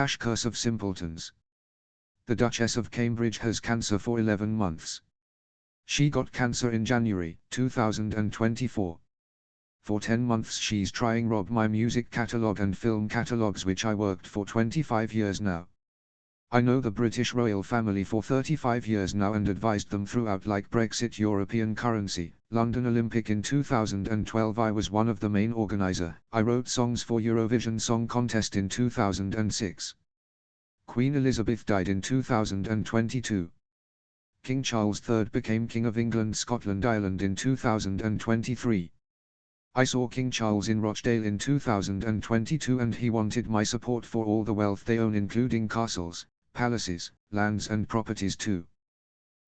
Curse of Simpletons. The Duchess of Cambridge has cancer for 11 months. She got cancer in January 2024. For 10 months she's trying rob my music catalogue and film catalogues which I worked for 25 years now. I know the British royal family for 35 years now and advised them throughout, like Brexit, European currency, London Olympic. In 2012 I was one of the main organizer. I wrote songs for Eurovision Song Contest in 2006. Queen Elizabeth died in 2022. King Charles III became King of England, Scotland, Ireland in 2023. I saw King Charles in Rochdale in 2022 and he wanted my support for all the wealth they own, including castles, palaces, lands and properties too.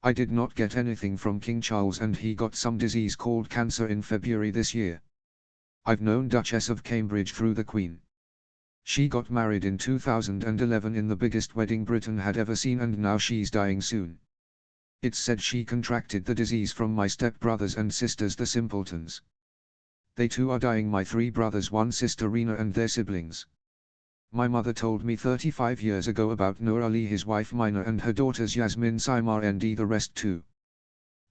I did not get anything from King Charles and he got some disease called cancer in February this year. I've known Duchess of Cambridge through the Queen. She got married in 2011 in the biggest wedding Britain had ever seen, and now she's dying soon. It's said she contracted the disease from my step-brothers and sisters, the Simpletons. They too are dying, my 3 brothers, 1 sister, Rena, and their siblings. My mother told me 35 years ago about Noor Ali, his wife Mina, and her daughters Yasmin, Saimar and the rest too.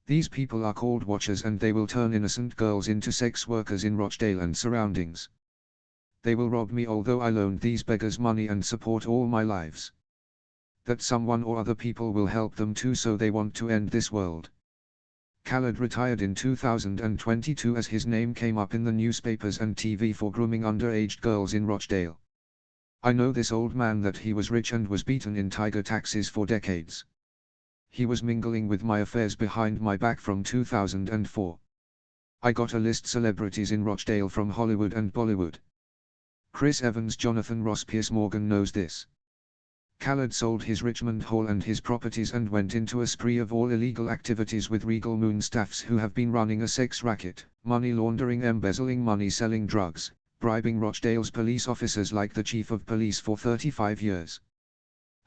These people are called Watchers and they will turn innocent girls into sex workers in Rochdale and surroundings. They will rob me, although I loaned these beggars money and support all my lives. That someone or other people will help them too, so they want to end this world. Khaled retired in 2022 as his name came up in the newspapers and TV for grooming underage girls in Rochdale. I know this old man, that he was rich and was beaten in tiger taxis for decades. He was mingling with my affairs behind my back from 2004. I got a list celebrities in Rochdale from Hollywood and Bollywood. Chris Evans, Jonathan Ross, Piers Morgan knows this. Khaled sold his Richmond Hall and his properties and went into a spree of all illegal activities with Regal Moon staffs who have been running a sex racket, money laundering, embezzling money, selling drugs, bribing Rochdale's police officers like the chief of police for 35 years.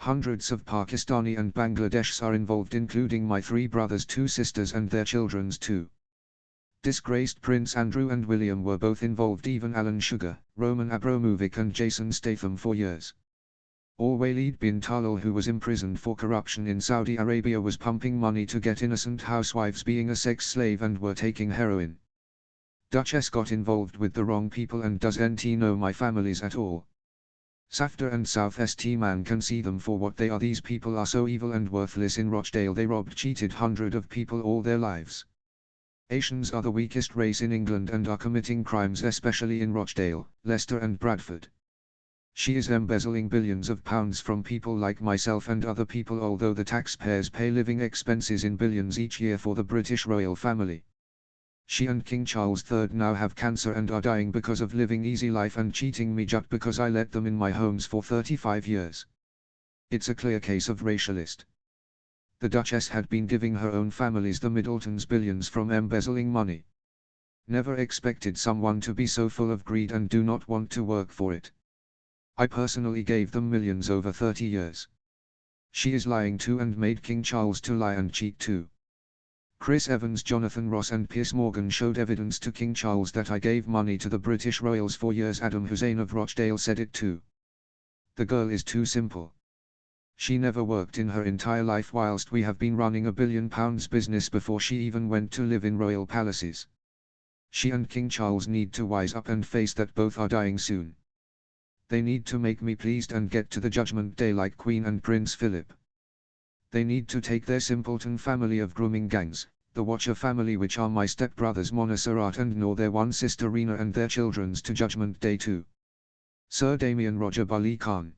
Hundreds of Pakistani and Bangladeshis are involved, including my 3 brothers, 2 sisters and their children's too. Disgraced Prince Andrew and William were both involved, even Alan Sugar, Roman Abramovich and Jason Statham for years. Al-Walid bin Talal, who was imprisoned for corruption in Saudi Arabia, was pumping money to get innocent housewives being a sex slave and were taking heroin. Duchess got involved with the wrong people and doesn't know my families at all. Safdar and South St man can see them for what they are. These people are so evil and worthless. In Rochdale they robbed, cheated hundreds of people all their lives. Asians are the weakest race in England and are committing crimes, especially in Rochdale, Leicester and Bradford. She is embezzling billions of pounds from people like myself and other people, although the taxpayers pay living expenses in billions each year for the British royal family. She and King Charles III now have cancer and are dying because of living easy life and cheating me just because I let them in my homes for 35 years. It's a clear case of racialist. The Duchess had been giving her own families, the Middletons, billions from embezzling money. Never expected someone to be so full of greed and do not want to work for it. I personally gave them millions over 30 years. She is lying too and made King Charles to lie and cheat too. Chris Evans, Jonathan Ross and Piers Morgan showed evidence to King Charles that I gave money to the British royals for years. Adam Hussein of Rochdale said it too. The girl is too simple. She never worked in her entire life, whilst we have been running £1 billion business before she even went to live in royal palaces. She and King Charles need to wise up and face that both are dying soon. They need to make me pleased and get to the judgment day like Queen and Prince Philip. They need to take their simpleton family of grooming gangs, the Watcher family, which are my stepbrothers Mona Sarat and Noor, their 1 sister Rena, and their children's to judgment day too. Sir Damien Roger Bully Khan.